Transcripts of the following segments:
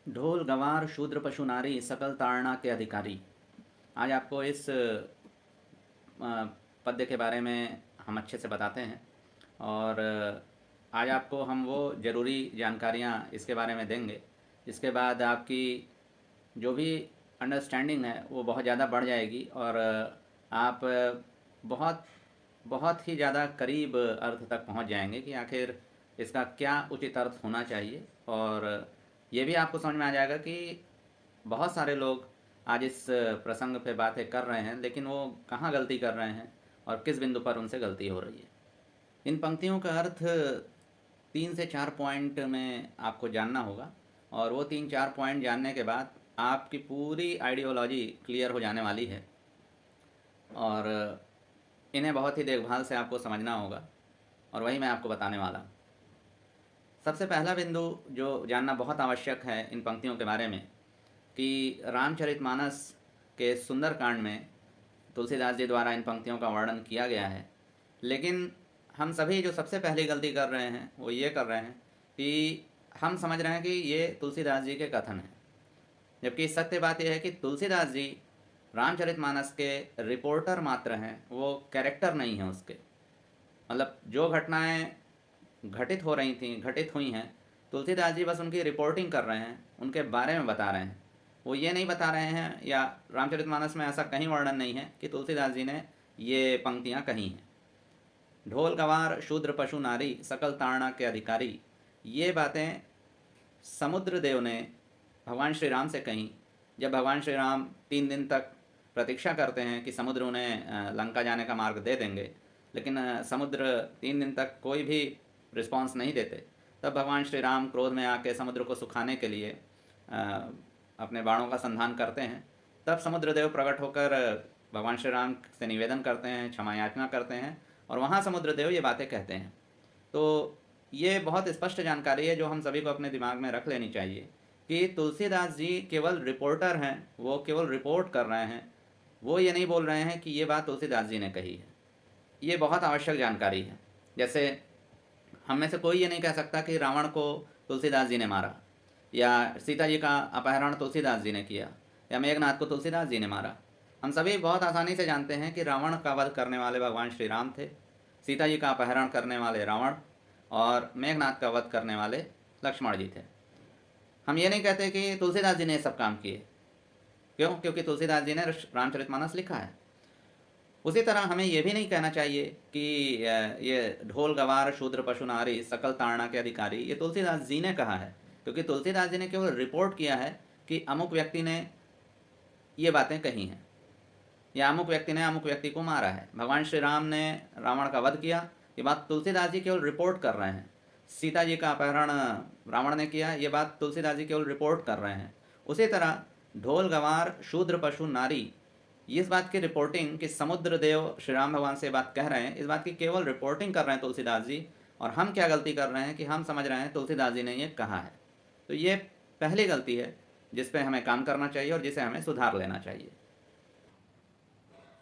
ढोल गंवार शूद्र पशु नारी सकल ताड़ना के अधिकारी। आज आपको इस पद्य के बारे में हम अच्छे से बताते हैं और आज आपको हम वो ज़रूरी जानकारियाँ इसके बारे में देंगे जिसके बाद आपकी जो भी अंडरस्टैंडिंग है वो बहुत ज़्यादा बढ़ जाएगी और आप बहुत बहुत ही ज़्यादा करीब अर्थ तक पहुंच जाएंगे कि आखिर इसका क्या उचित अर्थ होना चाहिए। और ये भी आपको समझ में आ जाएगा कि बहुत सारे लोग आज इस प्रसंग पे बातें कर रहे हैं लेकिन वो कहाँ गलती कर रहे हैं और किस बिंदु पर उनसे गलती हो रही है। इन पंक्तियों का अर्थ 3 से 4 पॉइंट में आपको जानना होगा और वो 3-4 पॉइंट जानने के बाद आपकी पूरी आइडियोलॉजी क्लियर हो जाने वाली है और इन्हें बहुत ही देखभाल से आपको समझना होगा और वही मैं आपको बताने वाला हूँ। सबसे पहला बिंदु जो जानना बहुत आवश्यक है इन पंक्तियों के बारे में कि रामचरितमानस के सुंदरकांड में तुलसीदास जी द्वारा इन पंक्तियों का वर्णन किया गया है, लेकिन हम सभी जो सबसे पहली गलती कर रहे हैं वो ये कर रहे हैं कि हम समझ रहे हैं कि ये तुलसीदास जी के कथन हैं, जबकि सत्य बात यह है कि तुलसीदास जी रामचरितमानस के रिपोर्टर मात्र हैं, वो कैरेक्टर नहीं हैं उसके। मतलब जो घटनाएं घटित हो रही थी घटित हुई हैं, तुलसीदास जी बस उनकी रिपोर्टिंग कर रहे हैं, उनके बारे में बता रहे हैं। वो ये नहीं बता रहे हैं या रामचरितमानस में ऐसा कहीं वर्णन नहीं है कि तुलसीदास जी ने ये पंक्तियाँ कही हैं। ढोल गंवार शूद्र पशु नारी सकल ताड़ना के अधिकारी, ये बातें समुद्र देव ने भगवान श्री राम से कहीं जब भगवान श्री राम 3 दिन तक प्रतीक्षा करते हैं कि समुद्र उन्हें लंका जाने का मार्ग दे देंगे, लेकिन समुद्र 3 दिन तक कोई भी रिस्पांस नहीं देते। तब भगवान श्री राम क्रोध में आके समुद्र को सुखाने के लिए अपने बाणों का संधान करते हैं। तब समुद्रदेव प्रकट होकर भगवान श्री राम से निवेदन करते हैं, क्षमा याचना करते हैं और वहाँ समुद्रदेव ये बातें कहते हैं। तो ये बहुत स्पष्ट जानकारी है जो हम सभी को अपने दिमाग में रख लेनी चाहिए कि तुलसीदास जी केवल रिपोर्टर हैं, वो केवल रिपोर्ट कर रहे हैं, वो ये नहीं बोल रहे हैं कि ये बात तुलसीदास जी ने कही है। ये बहुत आवश्यक जानकारी है। जैसे हम में से कोई ये नहीं कह सकता कि रावण को तुलसीदास जी ने मारा या सीता जी का अपहरण तुलसीदास जी ने किया या मेघनाथ को तुलसीदास जी ने मारा। हम सभी बहुत आसानी से जानते हैं कि रावण का वध करने वाले भगवान श्री राम थे, सीता जी का अपहरण करने वाले रावण और मेघनाथ का वध करने वाले लक्ष्मण जी थे। हम ये नहीं कहते कि तुलसीदास जी ने ये सब काम किए। क्यों? क्योंकि तुलसीदास जी ने रामचरितमानस लिखा है। उसी तरह हमें यह भी नहीं कहना चाहिए कि ये ढोल गंवार शूद्र पशु नारी सकल ताड़ना के अधिकारी ये तुलसीदास जी ने कहा है, क्योंकि तुलसीदास जी ने केवल रिपोर्ट किया है कि अमुक व्यक्ति ने ये बातें कही हैं या अमुक व्यक्ति ने अमुक व्यक्ति को मारा है। भगवान श्री राम ने रावण का वध किया, ये बात तुलसीदास जी केवल रिपोर्ट कर रहे हैं। सीता जी का अपहरण रावण ने किया, ये बात तुलसीदास जी केवल रिपोर्ट कर रहे हैं। उसी तरह ढोल गंवार शूद्र पशु नारी, इस बात की रिपोर्टिंग कि समुद्र देव श्री राम भगवान से बात कह रहे हैं, इस बात की केवल रिपोर्टिंग कर रहे हैं तुलसीदास जी। और हम क्या गलती कर रहे हैं कि हम समझ रहे हैं तुलसीदास जी ने ये कहा है। तो ये पहली गलती है जिस पे हमें काम करना चाहिए और जिसे हमें सुधार लेना चाहिए।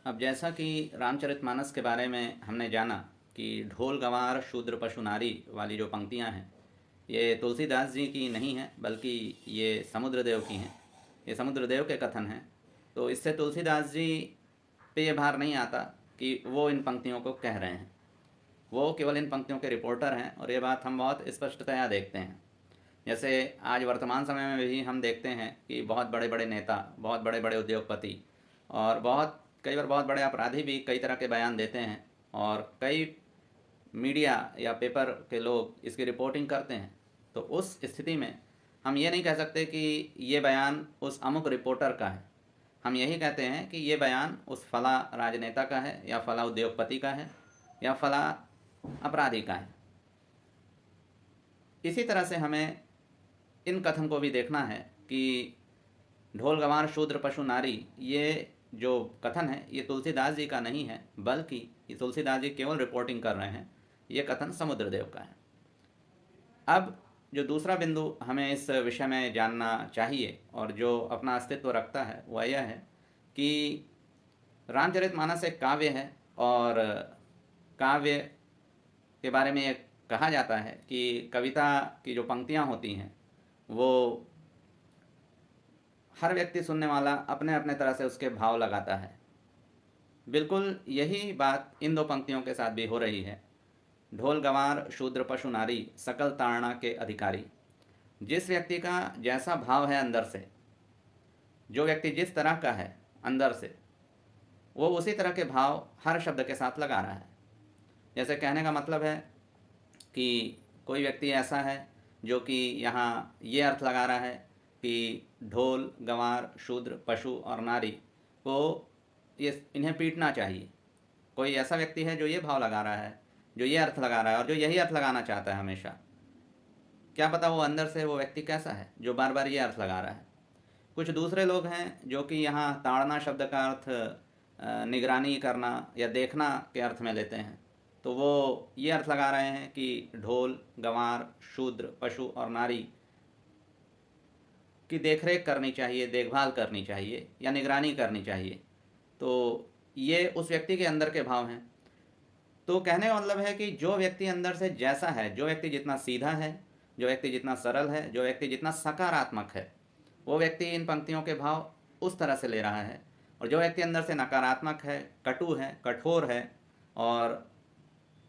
अब जैसा कि रामचरितमानस के बारे में हमने जाना कि ढोल गंवार शूद्र पशु नारी वाली जो पंक्तियां हैं ये तुलसीदास जी की नहीं हैं, बल्कि ये समुद्रदेव की हैं, ये समुद्रदेव के कथन हैं। तो इससे तुलसीदास जी पे ये भार नहीं आता कि वो इन पंक्तियों को कह रहे हैं, वो केवल इन पंक्तियों के रिपोर्टर हैं। और ये बात हम बहुत स्पष्टतया देखते हैं। जैसे आज वर्तमान समय में भी हम देखते हैं कि बहुत बड़े बड़े नेता, बहुत बड़े बड़े उद्योगपति और कई बार बहुत बड़े अपराधी भी कई तरह के बयान देते हैं और कई मीडिया या पेपर के लोग इसकी रिपोर्टिंग करते हैं। तो उस स्थिति में हम ये नहीं कह सकते कि ये बयान उस अमुक रिपोर्टर का है। हम यही कहते हैं कि ये बयान उस फला राजनेता का है या फला उद्योगपति का है या फला अपराधी का है। इसी तरह से हमें इन कथन को भी देखना है कि ढोल गंवार शूद्र पशु नारी, ये जो कथन है ये तुलसीदास जी का नहीं है, बल्कि ये तुलसीदास जी केवल रिपोर्टिंग कर रहे हैं। ये कथन समुद्रदेव का है। अब जो दूसरा बिंदु हमें इस विषय में जानना चाहिए और जो अपना अस्तित्व रखता है वह यह है कि रामचरितमानस एक काव्य है और काव्य के बारे में ये कहा जाता है कि कविता की जो पंक्तियाँ होती हैं वो हर व्यक्ति सुनने वाला अपने अपने तरह से उसके भाव लगाता है। बिल्कुल यही बात इन दो पंक्तियों के साथ भी हो रही है। ढोल गंवार शूद्र पशु नारी सकल ताड़ना के अधिकारी। जिस व्यक्ति का जैसा भाव है अंदर से, जो व्यक्ति जिस तरह का है अंदर से, वो उसी तरह के भाव हर शब्द के साथ लगा रहा है। जैसे कहने का मतलब है कि कोई व्यक्ति ऐसा है जो कि यहाँ ये अर्थ लगा रहा है कि ढोल गंवार शूद्र पशु और नारी को ये इन्हें पीटना चाहिए। कोई ऐसा व्यक्ति है जो ये भाव लगा रहा है, जो ये अर्थ लगा रहा है और जो यही अर्थ लगाना चाहता है हमेशा। क्या पता वो अंदर से वो व्यक्ति कैसा है जो बार बार ये अर्थ लगा रहा है। कुछ दूसरे लोग हैं जो कि यहाँ ताड़ना शब्द का अर्थ निगरानी करना या देखना के अर्थ में लेते हैं, तो वो ये अर्थ लगा रहे हैं कि ढोल गंवार शूद्र पशु और नारी की देखरेख करनी चाहिए, देखभाल करनी चाहिए या निगरानी करनी चाहिए। तो ये उस व्यक्ति के अंदर के भाव हैं। तो कहने का मतलब है कि जो व्यक्ति अंदर से जैसा है, जो व्यक्ति जितना सीधा है, जो व्यक्ति जितना सरल है, जो व्यक्ति जितना सकारात्मक है, वो व्यक्ति इन पंक्तियों के भाव उस तरह से ले रहा है। और जो व्यक्ति अंदर से नकारात्मक है, कटु है, कठोर है और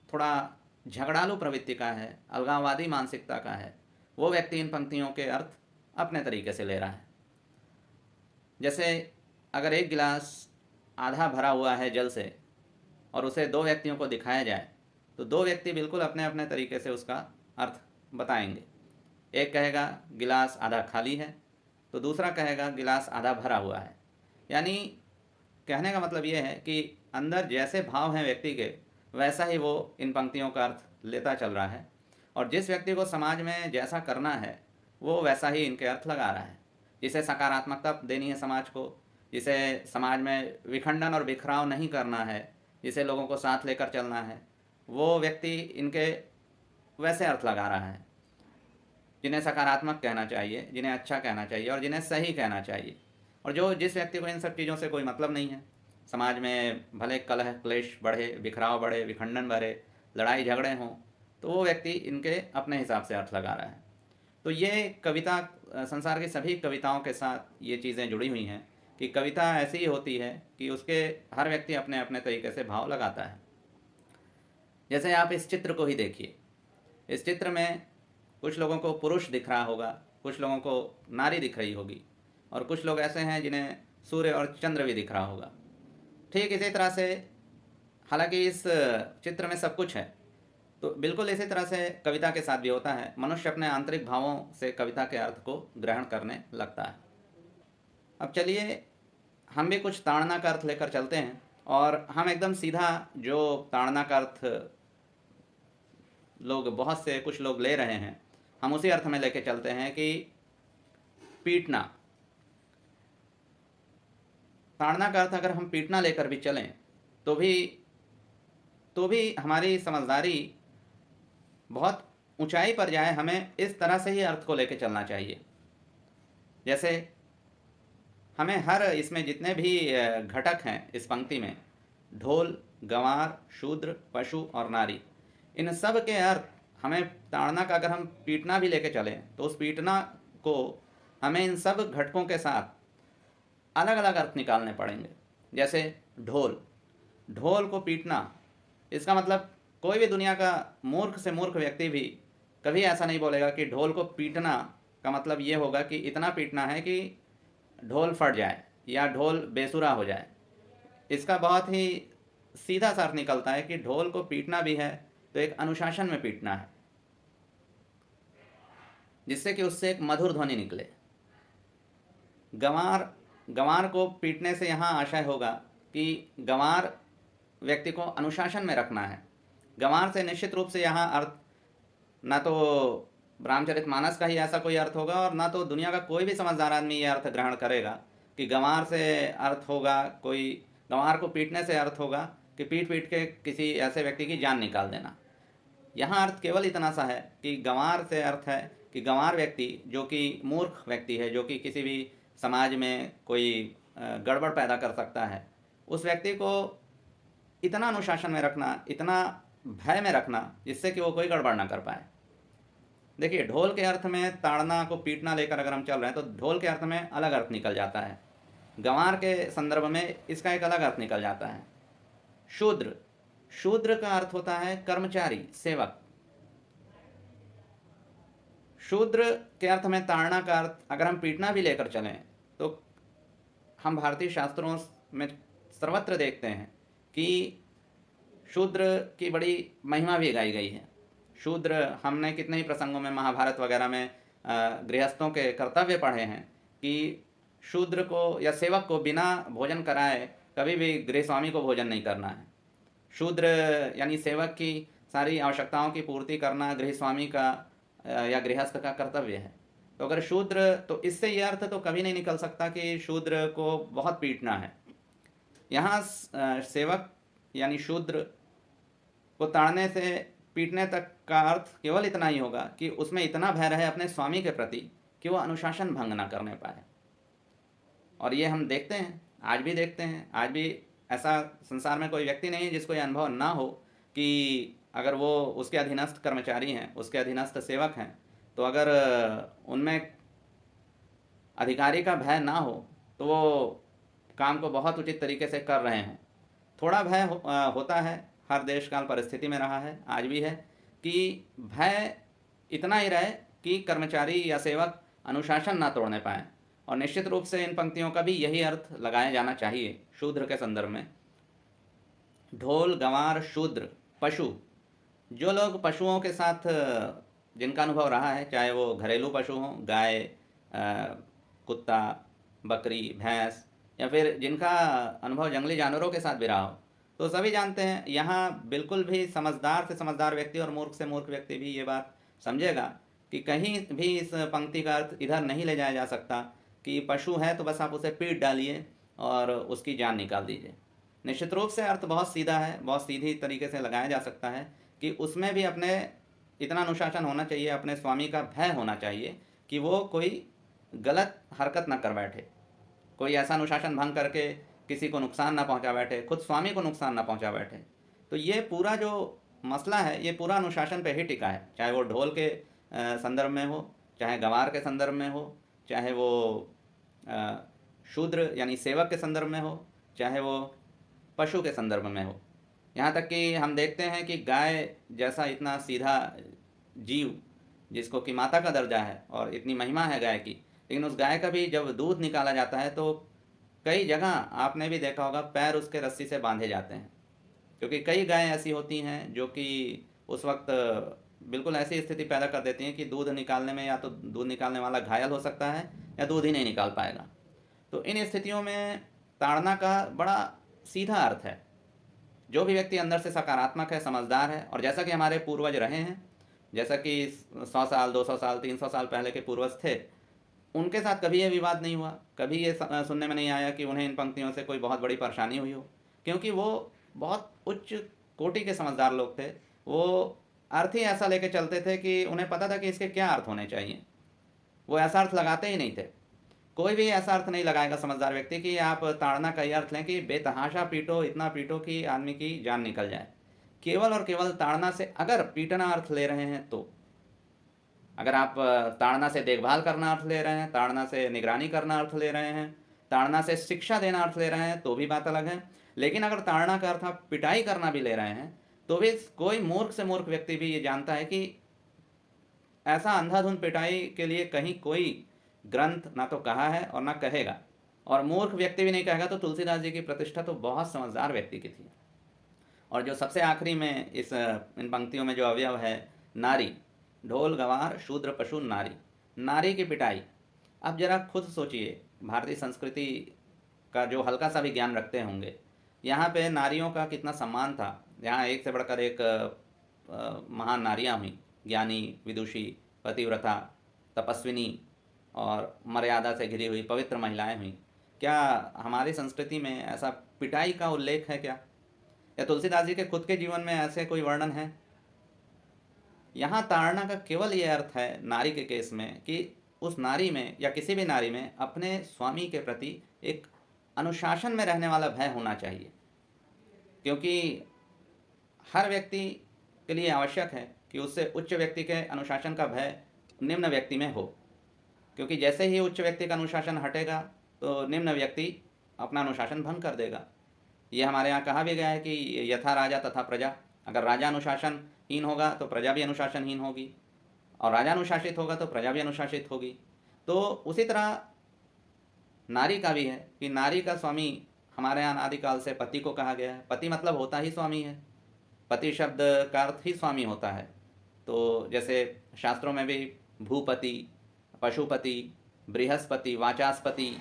थोड़ा झगड़ालू प्रवृत्ति का है, अलगाववादी मानसिकता का है, वो व्यक्ति इन पंक्तियों के अर्थ अपने तरीके से ले रहा है। जैसे अगर एक गिलास आधा भरा हुआ है जल से और उसे दो व्यक्तियों को दिखाया जाए, तो दो व्यक्ति बिल्कुल अपने अपने तरीके से उसका अर्थ बताएंगे। एक कहेगा गिलास आधा खाली है, तो दूसरा कहेगा गिलास आधा भरा हुआ है। यानी कहने का मतलब ये है कि अंदर जैसे भाव हैं व्यक्ति के, वैसा ही वो इन पंक्तियों का अर्थ लेता चल रहा है। और जिस व्यक्ति को समाज में जैसा करना है, वो वैसा ही इनके अर्थ लगा रहा है। जिसे सकारात्मकता देनी है समाज को, जिसे समाज में विखंडन और बिखराव नहीं करना है, जिसे लोगों को साथ लेकर चलना है, वो व्यक्ति इनके वैसे अर्थ लगा रहा है। जिन्हें सकारात्मक कहना चाहिए, जिन्हें अच्छा कहना चाहिए और जिन्हें सही कहना चाहिए। और जिस व्यक्ति को इन सब चीज़ों से कोई मतलब नहीं है, समाज में भले कलह क्लेश बढ़े, बिखराव बढ़े, विखंडन बढ़े, लड़ाई झगड़े हों, तो वो व्यक्ति इनके अपने हिसाब से अर्थ लगा रहा है। तो ये कविता संसार की सभी कविताओं के साथ ये चीज़ें जुड़ी हुई हैं कि कविता ऐसी ही होती है कि उसके हर व्यक्ति अपने अपने तरीके से भाव लगाता है। जैसे आप इस चित्र को ही देखिए। इस चित्र में कुछ लोगों को पुरुष दिख रहा होगा, कुछ लोगों को नारी दिख रही होगी और कुछ लोग ऐसे हैं जिन्हें सूर्य और चंद्र भी दिख रहा होगा। ठीक इसी तरह से, हालांकि इस चित्र में सब कुछ है, तो बिल्कुल इसी तरह से कविता के साथ भी होता है। मनुष्य अपने आंतरिक भावों से कविता के अर्थ को ग्रहण करने लगता है। अब चलिए हम भी कुछ ताड़ना का अर्थ लेकर चलते हैं और हम एकदम सीधा जो ताड़ना का अर्थ बहुत से कुछ लोग ले रहे हैं, हम उसी अर्थ में लेके चलते हैं कि पीटना। ताड़ना का अर्थ अगर हम पीटना लेकर भी चलें तो भी हमारी समझदारी बहुत ऊंचाई पर जाए। हमें इस तरह से ही अर्थ को लेकर चलना चाहिए। जैसे हमें हर इसमें जितने भी घटक हैं इस पंक्ति में, ढोल गंवार शूद्र पशु और नारी, इन सब के अर्थ हमें ताड़ना का अगर हम पीटना भी लेके चलें तो उस पीटना को हमें इन सब घटकों के साथ अलग अलग अर्थ निकालने पड़ेंगे। जैसे ढोल को पीटना, इसका मतलब कोई भी दुनिया का मूर्ख से मूर्ख व्यक्ति भी कभी ऐसा नहीं बोलेगा कि ढोल को पीटना का मतलब ये होगा कि इतना पीटना है कि ढोल फट जाए या ढोल बेसुरा हो जाए। इसका बहुत ही सीधा सा अर्थ निकलता है कि ढोल को पीटना भी है तो एक अनुशासन में पीटना है, जिससे कि उससे एक मधुर ध्वनि निकले। गंवार को पीटने से यहाँ आशय होगा कि गंवार व्यक्ति को अनुशासन में रखना है। गंवार से निश्चित रूप से यहाँ अर्थ ना तो रामचरितमानस का ही ऐसा कोई अर्थ होगा और ना तो दुनिया का कोई भी समझदार आदमी ये अर्थ ग्रहण करेगा कि गंवार से अर्थ होगा, कोई गंवार को पीटने से अर्थ होगा कि पीट पीट के किसी ऐसे व्यक्ति की जान निकाल देना। यहाँ अर्थ केवल इतना सा है कि गंवार से अर्थ है कि गंवार व्यक्ति जो कि मूर्ख व्यक्ति है, जो कि किसी भी समाज में कोई गड़बड़ पैदा कर सकता है, उस व्यक्ति को इतना अनुशासन में रखना, इतना भय में रखना जिससे कि वो कोई गड़बड़ ना कर पाए। देखिए, ढोल के अर्थ में ताड़ना को पीटना लेकर अगर हम चल रहे हैं तो ढोल के अर्थ में अलग अर्थ निकल जाता है। गंवार के संदर्भ में इसका एक अलग अर्थ निकल जाता है। शूद्र, शूद्र का अर्थ होता है कर्मचारी, सेवक। शूद्र के अर्थ में ताड़ना का अर्थ अगर हम पीटना भी लेकर चलें तो हम भारतीय शास्त्रों में सर्वत्र देखते हैं कि शूद्र की बड़ी महिमा भी गाई गई है। शूद्र, हमने कितने ही प्रसंगों में महाभारत वगैरह में गृहस्थों के कर्तव्य पढ़े हैं कि शूद्र को या सेवक को बिना भोजन कराए कभी भी गृहस्वामी को भोजन नहीं करना है। शूद्र यानी सेवक की सारी आवश्यकताओं की पूर्ति करना गृहस्वामी का या गृहस्थ का कर्तव्य है। तो अगर शूद्र, तो इससे यह अर्थ तो कभी नहीं निकल सकता कि शूद्र को बहुत पीटना है। यहाँ सेवक यानी शूद्र को ताड़ने से पीटने तक का अर्थ केवल इतना ही होगा कि उसमें इतना भय रहे अपने स्वामी के प्रति कि वो अनुशासन भंग ना करने पाए। और ये हम देखते हैं, आज भी देखते हैं। आज भी ऐसा संसार में कोई व्यक्ति नहीं है जिसको ये अनुभव ना हो कि अगर वो उसके अधीनस्थ कर्मचारी हैं, उसके अधीनस्थ सेवक हैं, तो अगर उनमें अधिकारी का भय ना हो तो वो काम को बहुत उचित तरीके से कर रहे हैं। थोड़ा भय होता है, हर देश काल परिस्थिति में रहा है, आज भी है, कि भय इतना ही रहे कि कर्मचारी या सेवक अनुशासन ना तोड़ने पाए। और निश्चित रूप से इन पंक्तियों का भी यही अर्थ लगाया जाना चाहिए शूद्र के संदर्भ में। ढोल, गंवार, शूद्र, पशु, जो लोग पशुओं के साथ जिनका अनुभव रहा है, चाहे वो घरेलू पशु हों, गाय, कुत्ता, बकरी, भैंस, या फिर जिनका अनुभव जंगली जानवरों के साथ भी रहा हो, तो सभी जानते हैं। यहाँ बिल्कुल भी समझदार से समझदार व्यक्ति और मूर्ख से मूर्ख व्यक्ति भी ये बात समझेगा कि कहीं भी इस पंक्ति का अर्थ इधर नहीं ले जाया जा सकता कि पशु है तो बस आप उसे पीट डालिए और उसकी जान निकाल दीजिए। निश्चित रूप से अर्थ बहुत सीधा है, बहुत सीधी तरीके से लगाया जा सकता है कि उसमें भी अपने इतना अनुशासन होना चाहिए, अपने स्वामी का भय होना चाहिए कि वो कोई गलत हरकत ना कर बैठे, कोई ऐसा अनुशासन भंग करके किसी को नुकसान ना पहुंचा बैठे, खुद स्वामी को नुकसान ना पहुंचा बैठे। तो ये पूरा जो मसला है ये पूरा अनुशासन पे ही टिका है, चाहे वो ढोल के संदर्भ में हो, चाहे गंवार के संदर्भ में हो, चाहे वो शूद्र यानी सेवक के संदर्भ में हो, चाहे वो पशु के संदर्भ में हो। यहाँ तक कि हम देखते हैं कि गाय जैसा इतना सीधा जीव, जिसको कि माता का दर्जा है और इतनी महिमा है गाय की, लेकिन उस गाय का भी जब दूध निकाला जाता है तो कई जगह आपने भी देखा होगा पैर उसके रस्सी से बांधे जाते हैं, क्योंकि कई गायें ऐसी होती हैं जो कि उस वक्त बिल्कुल ऐसी स्थिति पैदा कर देती हैं कि दूध निकालने में या तो दूध निकालने वाला घायल हो सकता है या दूध ही नहीं निकाल पाएगा। तो इन स्थितियों में ताड़ना का बड़ा सीधा अर्थ है। जो भी व्यक्ति अंदर से सकारात्मक है, समझदार है, और जैसा कि हमारे पूर्वज रहे हैं, जैसा कि 100 साल, 200 साल, 300 साल पहले के पूर्वज थे, उनके साथ कभी ये विवाद नहीं हुआ, कभी ये सुनने में नहीं आया कि उन्हें इन पंक्तियों से कोई बहुत बड़ी परेशानी हुई हो, क्योंकि वो बहुत उच्च कोटि के समझदार लोग थे। वो अर्थ ही ऐसा लेके चलते थे कि उन्हें पता था कि इसके क्या अर्थ होने चाहिए। वो ऐसा अर्थ लगाते ही नहीं थे। कोई भी ऐसा अर्थ नहीं लगाएगा समझदार व्यक्ति कि आप ताड़ना का ये अर्थ लें कि बेतहाशा पीटो, इतना पीटो कि आदमी की जान निकल जाए। केवल और केवल ताड़ना से अगर पीटना अर्थ ले रहे हैं तो, अगर आप ताड़ना से देखभाल करना अर्थ ले रहे हैं, ताड़ना से निगरानी करना अर्थ ले रहे हैं, ताड़ना से शिक्षा देना अर्थ ले रहे हैं तो भी बात अलग है। लेकिन अगर ताड़ना का अर्थ आप पिटाई करना भी ले रहे हैं तो भी कोई मूर्ख से मूर्ख व्यक्ति भी ये जानता है कि ऐसा अंधाधुंध पिटाई के लिए कहीं कोई ग्रंथ ना तो कहा है और ना कहेगा, और मूर्ख व्यक्ति भी नहीं कहेगा। तो तुलसीदास जी की प्रतिष्ठा तो बहुत समझदार व्यक्ति की थी। और जो सबसे आखिरी में इन पंक्तियों में जो अवयव है, नारी, ढोल, गंवार, शूद्र, पशु, नारी, नारी की पिटाई। अब जरा खुद सोचिए, भारतीय संस्कृति का जो हल्का सा भी ज्ञान रखते होंगे, यहाँ पे नारियों का कितना सम्मान था। यहाँ एक से बढ़कर एक महान नारियाँ हुई, ज्ञानी, विदुषी, पतिव्रता, तपस्विनी और मर्यादा से घिरी हुई पवित्र महिलाएं हुई। क्या हमारी संस्कृति में ऐसा पिटाई का उल्लेख है क्या? या तुलसीदास जी के खुद के जीवन में ऐसे कोई वर्णन है? यहाँ ताड़ना का केवल ये अर्थ है नारी के केस में कि उस नारी में या किसी भी नारी में अपने स्वामी के प्रति एक अनुशासन में रहने वाला भय होना चाहिए, क्योंकि हर व्यक्ति के लिए आवश्यक है कि उससे उच्च व्यक्ति के अनुशासन का भय निम्न व्यक्ति में हो, क्योंकि जैसे ही उच्च व्यक्ति का अनुशासन हटेगा तो निम्न व्यक्ति अपना अनुशासन भंग कर देगा। ये हमारे यहाँ कहा भी गया है कि यथा राजा तथा प्रजा। अगर राजा अनुशासनहीन होगा तो प्रजा भी अनुशासनहीन होगी, और राजा अनुशासित होगा तो प्रजा भी अनुशासित होगी। तो उसी तरह नारी का भी है कि नारी का स्वामी हमारे यहाँ अनादिकाल से पति को कहा गया है। पति मतलब होता ही स्वामी है, पति शब्द का अर्थ ही स्वामी होता है। तो जैसे शास्त्रों में भी भूपति, पशुपति, बृहस्पति, वाचास्पति,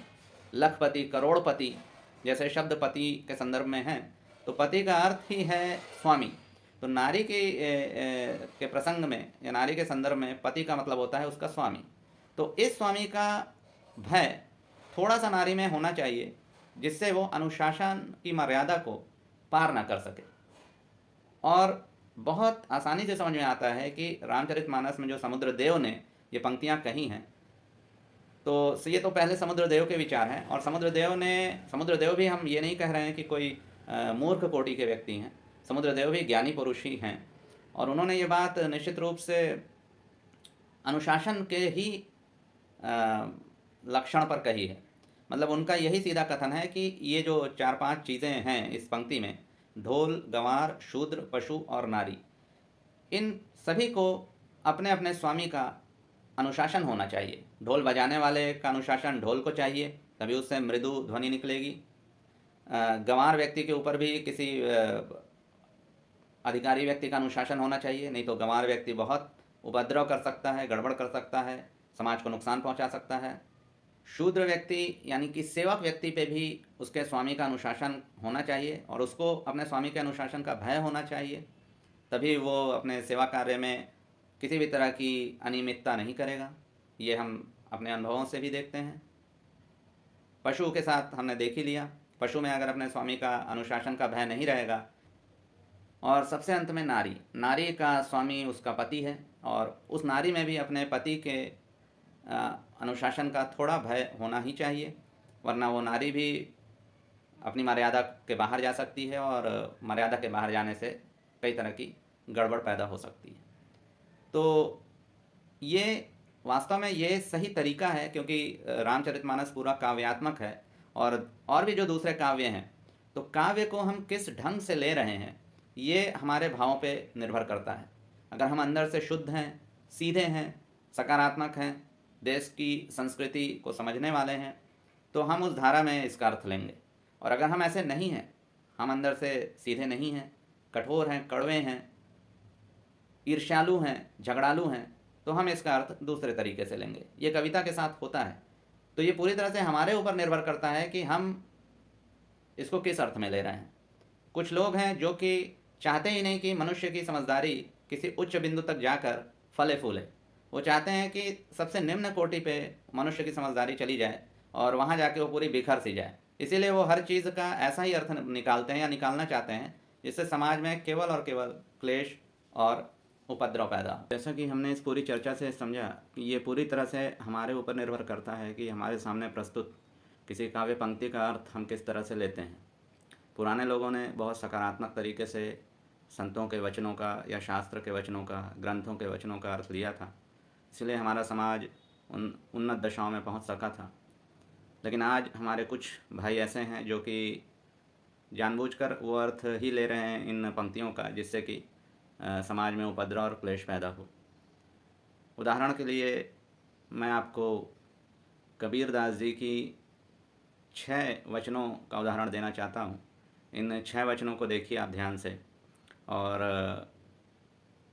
लखपति, करोड़पति जैसे शब्द पति के संदर्भ में हैं, तो पति का अर्थ ही है स्वामी। तो नारी के प्रसंग में या नारी के संदर्भ में पति का मतलब होता है उसका स्वामी। तो इस स्वामी का भय थोड़ा सा नारी में होना चाहिए, जिससे वो अनुशासन की मर्यादा को पार ना कर सके। और बहुत आसानी से समझ में आता है कि रामचरितमानस में जो समुद्रदेव ने ये पंक्तियाँ कही हैं, तो ये तो पहले समुद्रदेव के विचार हैं। और समुद्रदेव भी हम ये नहीं कह रहे हैं कि कोई मूर्ख कोटि के व्यक्ति हैं, समुद्रदेव भी ज्ञानी पुरुष ही हैं। और उन्होंने ये बात निश्चित रूप से अनुशासन के ही लक्षण पर कही है। मतलब उनका यही सीधा कथन है कि ये जो 4-5 चीज़ें हैं इस पंक्ति में, ढोल, गंवार, शूद्र, पशु और नारी, इन सभी को अपने अपने स्वामी का अनुशासन होना चाहिए। ढोल बजाने वाले का अनुशासन ढोल को चाहिए, तभी उससे मृदु ध्वनि निकलेगी। गंवार व्यक्ति के ऊपर भी किसी अधिकारी व्यक्ति का अनुशासन होना चाहिए, नहीं तो गंवार व्यक्ति बहुत उपद्रव कर सकता है, गड़बड़ कर सकता है, समाज को नुकसान पहुंचा सकता है। शूद्र व्यक्ति यानी कि सेवक व्यक्ति पे भी उसके स्वामी का अनुशासन होना चाहिए, और उसको अपने स्वामी के अनुशासन का भय होना चाहिए, तभी वो अपने सेवा कार्य में किसी भी तरह की अनियमितता नहीं करेगा। ये हम अपने अनुभवों से भी देखते हैं। पशु के साथ हमने देख ही लिया, पशु में अगर अपने स्वामी का अनुशासन का भय नहीं रहेगा। और सबसे अंत में नारी का स्वामी उसका पति है, और उस नारी में भी अपने पति के अनुशासन का थोड़ा भय होना ही चाहिए, वरना वो नारी भी अपनी मर्यादा के बाहर जा सकती है, और मर्यादा के बाहर जाने से कई तरह की गड़बड़ पैदा हो सकती है। तो ये वास्तव में ये सही तरीका है, क्योंकि रामचरितमानस पूरा काव्यात्मक है, और भी जो दूसरे काव्य हैं, तो काव्य को हम किस ढंग से ले रहे हैं ये हमारे भावों पे निर्भर करता है। अगर हम अंदर से शुद्ध हैं, सीधे हैं, सकारात्मक हैं, देश की संस्कृति को समझने वाले हैं, तो हम उस धारा में इसका अर्थ लेंगे। और अगर हम ऐसे नहीं हैं, हम अंदर से सीधे नहीं हैं, कठोर हैं, कड़वे हैं, ईर्ष्यालु हैं, झगड़ालू हैं, तो हम इसका अर्थ दूसरे तरीके से लेंगे। ये कविता के साथ होता है। तो ये पूरी तरह से हमारे ऊपर निर्भर करता है कि हम इसको किस अर्थ में ले रहे हैं। कुछ लोग हैं जो कि चाहते ही नहीं कि मनुष्य की समझदारी किसी उच्च बिंदु तक जाकर फले फूले। वो चाहते हैं कि सबसे निम्न कोटि पे मनुष्य की समझदारी चली जाए और वहाँ जाके वो पूरी बिखर सी जाए। इसीलिए वो हर चीज़ का ऐसा ही अर्थ निकालते हैं या निकालना चाहते हैं जिससे समाज में केवल और केवल क्लेश और उपद्रव पैदा हो। जैसा कि हमने इस पूरी चर्चा से समझा कि ये पूरी तरह से हमारे ऊपर निर्भर करता है कि हमारे सामने प्रस्तुत किसी काव्य पंक्ति का अर्थ हम किस तरह से लेते हैं। पुराने लोगों ने बहुत सकारात्मक तरीके से संतों के वचनों का या शास्त्र के वचनों का, ग्रंथों के वचनों का अर्थ लिया था, इसलिए हमारा समाज उन्नत दशाओं में पहुंच सका था। लेकिन आज हमारे कुछ भाई ऐसे हैं जो कि जानबूझकर वो अर्थ ही ले रहे हैं इन पंक्तियों का जिससे कि समाज में उपद्रव और क्लेश पैदा हो। उदाहरण के लिए मैं आपको कबीरदास जी की 6 वचनों का उदाहरण देना चाहता हूँ। इन 6 वचनों को देखिए आप ध्यान से, और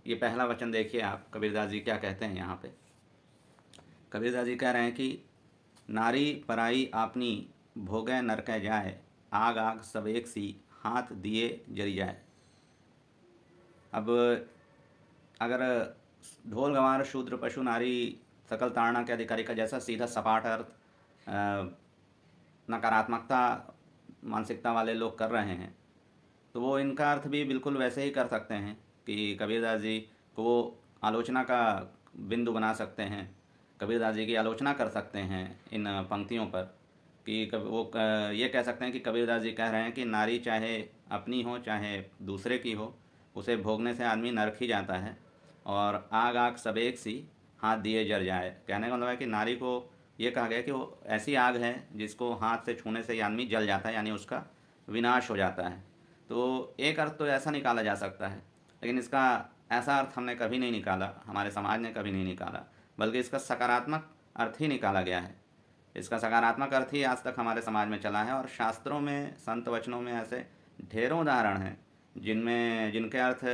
ये पहला वचन देखिए आप, कबीरदास जी क्या कहते हैं यहाँ पे। कबीरदास जी कह रहे हैं कि नारी पराई आपनी भोगे नरके जाए, आग आग सब एक सी हाथ दिए जरी जाए। अब अगर ढोल गंवार शूद्र पशु नारी सकल ताड़ना के अधिकारी का जैसा सीधा सपाट अर्थ नकारात्मकता मानसिकता वाले लोग कर रहे हैं, तो वो इनका अर्थ भी बिल्कुल वैसे ही कर सकते हैं कि कबीरदास जी को वो आलोचना का बिंदु बना सकते हैं, कबीरदास जी की आलोचना कर सकते हैं इन पंक्तियों पर कि वो ये कह सकते हैं कि कबीरदास जी कह रहे हैं कि नारी चाहे अपनी हो चाहे दूसरे की हो, उसे भोगने से आदमी नरक ही जाता है, और आग आग सब एक सी हाथ दिए जल जाए। कहने का मतलब है कि नारी को ये कहा गया कि वो ऐसी आग है जिसको हाथ से छूने से ही आदमी जल जाता है, यानी उसका विनाश हो जाता है। तो एक अर्थ तो ऐसा निकाला जा सकता है, लेकिन इसका ऐसा अर्थ हमने कभी नहीं निकाला, हमारे समाज ने कभी नहीं निकाला, बल्कि इसका सकारात्मक अर्थ ही निकाला गया है। इसका सकारात्मक अर्थ ही आज तक हमारे समाज में चला है, और शास्त्रों में, संत वचनों में ऐसे ढेरों उदाहरण हैं जिनके अर्थ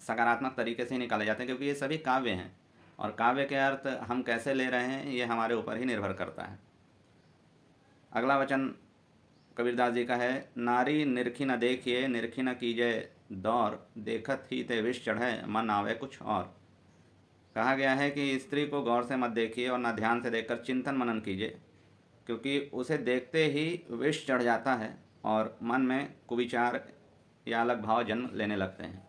सकारात्मक तरीके से ही निकाले जाते हैं, क्योंकि ये सभी काव्य हैं, और काव्य के अर्थ हम कैसे ले रहे हैं ये हमारे ऊपर ही निर्भर करता है। अगला वचन कबीरदास जी का है, नारी निरखी न देखिए, निरखी न कीजिए दौर, देखत ही ते विष चढ़े, मन आवे कुछ और। कहा गया है कि स्त्री को गौर से मत देखिए और न ध्यान से देखकर चिंतन मनन कीजिए, क्योंकि उसे देखते ही विष चढ़ जाता है और मन में कुविचार या अलग भाव जन्म लेने लगते हैं।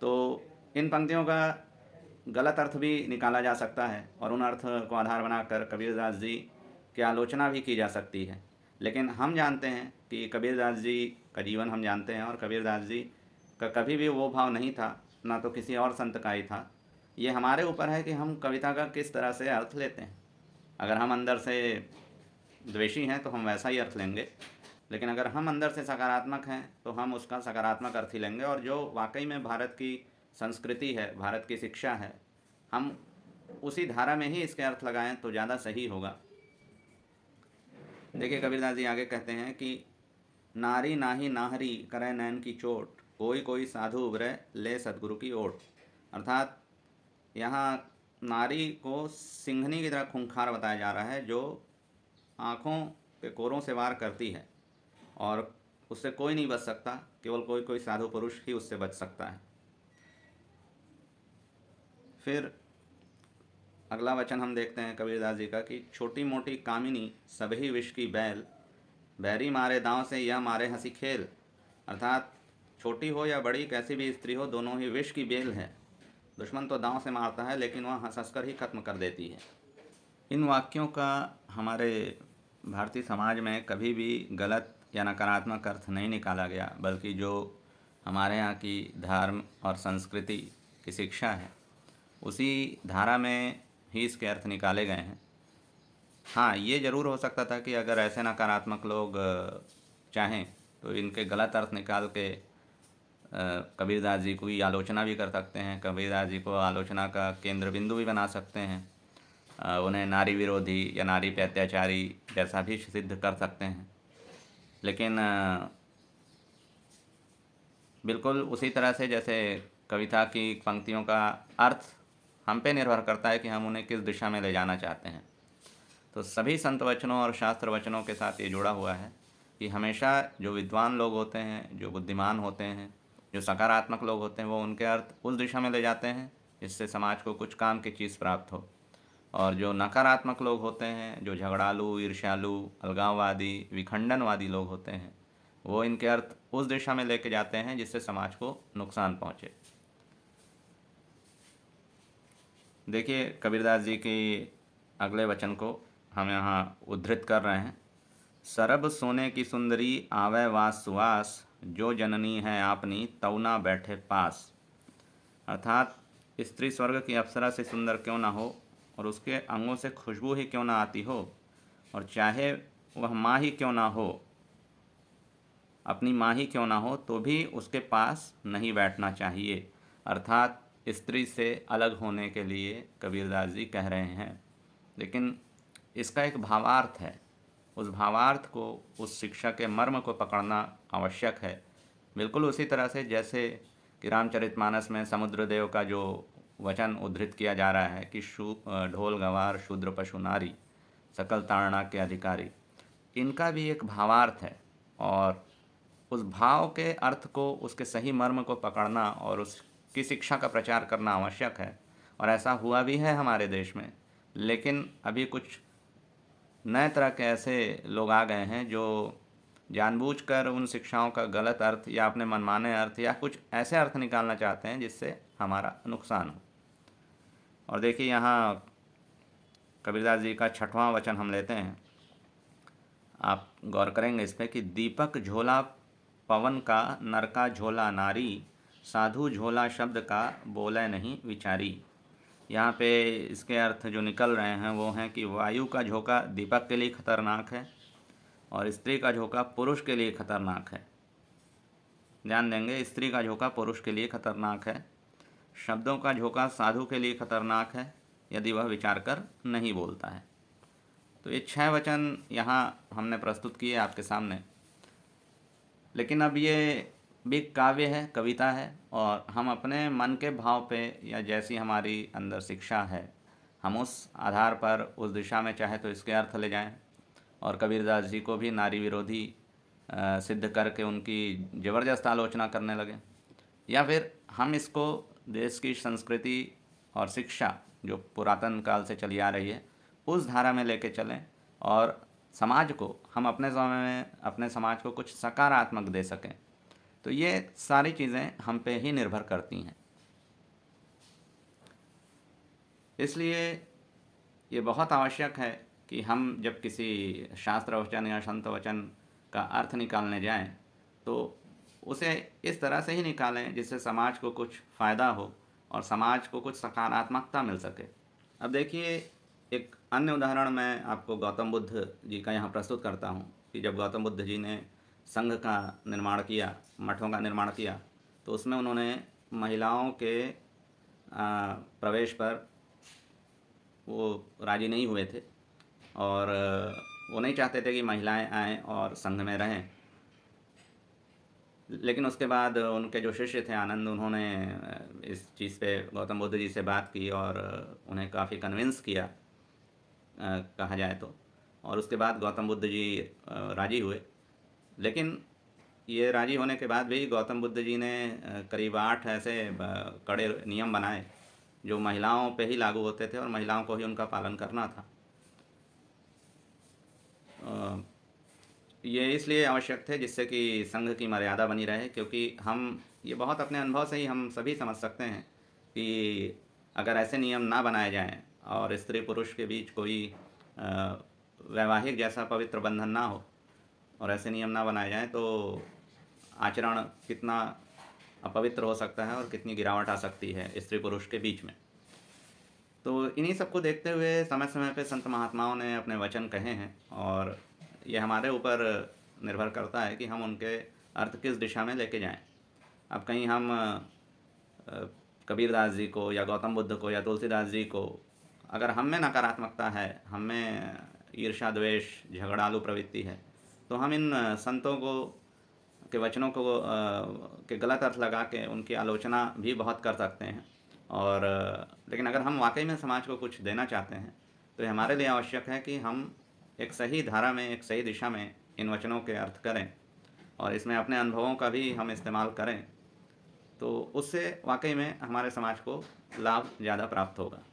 तो इन पंक्तियों का गलत अर्थ भी निकाला जा सकता है, और उन अर्थ को आधार बनाकर कबीरदास जी की आलोचना भी की जा सकती है। लेकिन हम जानते हैं कि कबीरदास जी का जीवन हम जानते हैं, और कबीरदास जी का कभी भी वो भाव नहीं था, ना तो किसी और संत का ही था। ये हमारे ऊपर है कि हम कविता का किस तरह से अर्थ लेते हैं। अगर हम अंदर से द्वेषी हैं तो हम वैसा ही अर्थ लेंगे, लेकिन अगर हम अंदर से सकारात्मक हैं तो हम उसका सकारात्मक अर्थ ही लेंगे। और जो वाकई में भारत की संस्कृति है, भारत की शिक्षा है, हम उसी धारा में ही इसके अर्थ लगाएं तो ज़्यादा सही होगा। देखिए कबीरदास जी आगे कहते हैं कि नारी नाही नाहरी करे नैन की चोट, कोई कोई साधु उभरे ले सदगुरु की ओट। अर्थात यहाँ नारी को सिंघनी की तरह खूंखार बताया जा रहा है, जो आँखों पे कोरों से वार करती है, और उससे कोई नहीं बच सकता, केवल कोई कोई साधु पुरुष ही उससे बच सकता है। फिर अगला वचन हम देखते हैं कबीरदास जी का कि छोटी मोटी कामिनी सभी विष की बैल, बैरी मारे दांव से यह मारे हंसी खेल। अर्थात छोटी हो या बड़ी, कैसी भी स्त्री हो, दोनों ही विष की बेल है। दुश्मन तो दांव से मारता है, लेकिन वह हंस हंस कर ही खत्म कर देती है। इन वाक्यों का हमारे भारतीय समाज में कभी भी गलत या नकारात्मक अर्थ नहीं निकाला गया, बल्कि जो हमारे यहाँ की धर्म और संस्कृति की शिक्षा है उसी धारा में ही इसके अर्थ निकाले गए हैं। हाँ, ये ज़रूर हो सकता था कि अगर ऐसे नकारात्मक लोग चाहें तो इनके गलत अर्थ निकाल के कबीरदास जी की आलोचना भी कर सकते हैं, कबीरदास जी को आलोचना का केंद्र बिंदु भी बना सकते हैं, उन्हें नारी विरोधी या नारी पे अत्याचारी जैसा भी सिद्ध कर सकते हैं। लेकिन बिल्कुल उसी तरह से जैसे कविता की पंक्तियों का अर्थ हम पे निर्भर करता है कि हम उन्हें किस दिशा में ले जाना चाहते हैं। तो सभी संत वचनों और शास्त्र वचनों के साथ ये जुड़ा हुआ है कि हमेशा जो विद्वान लोग होते हैं, जो बुद्धिमान होते हैं, जो सकारात्मक लोग होते हैं, वो उनके अर्थ उस दिशा में ले जाते हैं जिससे समाज को कुछ काम की चीज़ प्राप्त हो। और जो नकारात्मक लोग होते हैं, जो झगड़ालू, ईर्ष्यालु, अलगाववादी, विखंडनवादी लोग होते हैं, वो इनके अर्थ उस दिशा में लेके जाते हैं जिससे समाज को नुकसान पहुँचे। देखिए कबीरदास जी के अगले वचन को हम यहाँ उद्धृत कर रहे हैं। सरब सोने की सुंदरी आवे वास सुवास, जो जननी है आपनी तौ ना बैठे पास। अर्थात स्त्री स्वर्ग की अप्सरा से सुंदर क्यों ना हो और उसके अंगों से खुशबू ही क्यों ना आती हो, और चाहे वह माँ ही क्यों ना हो, अपनी माँ ही क्यों ना हो, तो भी उसके पास नहीं बैठना चाहिए। अर्थात स्त्री से अलग होने के लिए कबीरदास जी कह रहे हैं, लेकिन इसका एक भावार्थ है। उस भावार्थ को, उस शिक्षा के मर्म को पकड़ना आवश्यक है। बिल्कुल उसी तरह से जैसे कि रामचरितमानस में समुद्रदेव का जो वचन उद्धृत किया जा रहा है कि ढोल गवार शूद्र पशु नारी, सकल ताड़ना के अधिकारी, इनका भी एक भावार्थ है, और उस भाव के अर्थ को, उसके सही मर्म को पकड़ना और उसकी शिक्षा का प्रचार करना आवश्यक है। और ऐसा हुआ भी है हमारे देश में। लेकिन अभी कुछ नए तरह के ऐसे लोग आ गए हैं जो जानबूझकर उन शिक्षाओं का गलत अर्थ या अपने मनमाने अर्थ या कुछ ऐसे अर्थ निकालना चाहते हैं जिससे हमारा नुकसान हो। और देखिए यहाँ कबीरदास जी का 6वां वचन हम लेते हैं, आप गौर करेंगे इस पर कि दीपक झोला पवन का, नर का झोला नारी, साधु झोला शब्द का बोले नहीं विचारी। यहाँ पे इसके अर्थ जो निकल रहे हैं वो हैं कि वायु का झोंका दीपक के लिए खतरनाक है और स्त्री का झोंका पुरुष के लिए खतरनाक है। ध्यान देंगे, स्त्री का झोंका पुरुष के लिए खतरनाक है। शब्दों का झोंका साधु के लिए खतरनाक है यदि वह विचार कर नहीं बोलता है। तो ये 6 वचन यहाँ हमने प्रस्तुत किए आपके सामने। लेकिन अब ये भी काव्य है, कविता है, और हम अपने मन के भाव पे या जैसी हमारी अंदर शिक्षा है हम उस आधार पर उस दिशा में चाहे तो इसके अर्थ ले जाएं। और कबीरदास जी को भी नारी विरोधी सिद्ध करके उनकी ज़बरदस्त आलोचना करने लगे, या फिर हम इसको देश की संस्कृति और शिक्षा जो पुरातन काल से चली आ रही है उस धारा में लेके चलें और समाज को हम अपने समय में अपने समाज को कुछ सकारात्मक दे सकें। तो ये सारी चीज़ें हम पे ही निर्भर करती हैं। इसलिए ये बहुत आवश्यक है कि हम जब किसी शास्त्र वचन या संत वचन का अर्थ निकालने जाएं तो उसे इस तरह से ही निकालें जिससे समाज को कुछ फ़ायदा हो और समाज को कुछ सकारात्मकता मिल सके। अब देखिए, एक अन्य उदाहरण मैं आपको गौतम बुद्ध जी का यहाँ प्रस्तुत करता हूँ कि जब गौतम बुद्ध जी ने संघ का निर्माण किया, मठों का निर्माण किया, तो उसमें उन्होंने महिलाओं के प्रवेश पर वो राज़ी नहीं हुए थे और वो नहीं चाहते थे कि महिलाएं आएँ और संघ में रहें। लेकिन उसके बाद उनके जो शिष्य थे आनंद, उन्होंने इस चीज़ पे गौतम बुद्ध जी से बात की और उन्हें काफ़ी कन्विंस किया कहा जाए तो। और उसके बाद गौतम बुद्ध जी राज़ी हुए। लेकिन ये राज़ी होने के बाद भी गौतम बुद्ध जी ने करीब 8 ऐसे कड़े नियम बनाए जो महिलाओं पे ही लागू होते थे और महिलाओं को ही उनका पालन करना था। ये इसलिए आवश्यक थे जिससे कि संघ की मर्यादा बनी रहे, क्योंकि हम ये बहुत अपने अनुभव से ही हम सभी समझ सकते हैं कि अगर ऐसे नियम ना बनाए जाएं और स्त्री पुरुष के बीच कोई वैवाहिक जैसा पवित्र बंधन ना हो और ऐसे नियम ना बनाए जाएं तो आचरण कितना अपवित्र हो सकता है और कितनी गिरावट आ सकती है स्त्री पुरुष के बीच में। तो इन्हीं सबको देखते हुए समय समय पे संत महात्माओं ने अपने वचन कहे हैं और ये हमारे ऊपर निर्भर करता है कि हम उनके अर्थ किस दिशा में लेके जाएं। अब कहीं हम कबीरदास जी को या गौतम बुद्ध को या तुलसीदास जी को, अगर हम में नकारात्मकता है, हम में ईर्ष्या द्वेष झगड़ालू प्रवृत्ति है, तो हम इन संतों को के वचनों को के गलत अर्थ लगा के उनकी आलोचना भी बहुत कर सकते हैं। और लेकिन अगर हम वाकई में समाज को कुछ देना चाहते हैं तो ये हमारे लिए आवश्यक है कि हम एक सही धारा में, एक सही दिशा में इन वचनों के अर्थ करें और इसमें अपने अनुभवों का भी हम इस्तेमाल करें, तो उससे वाकई में हमारे समाज को लाभ ज़्यादा प्राप्त होगा।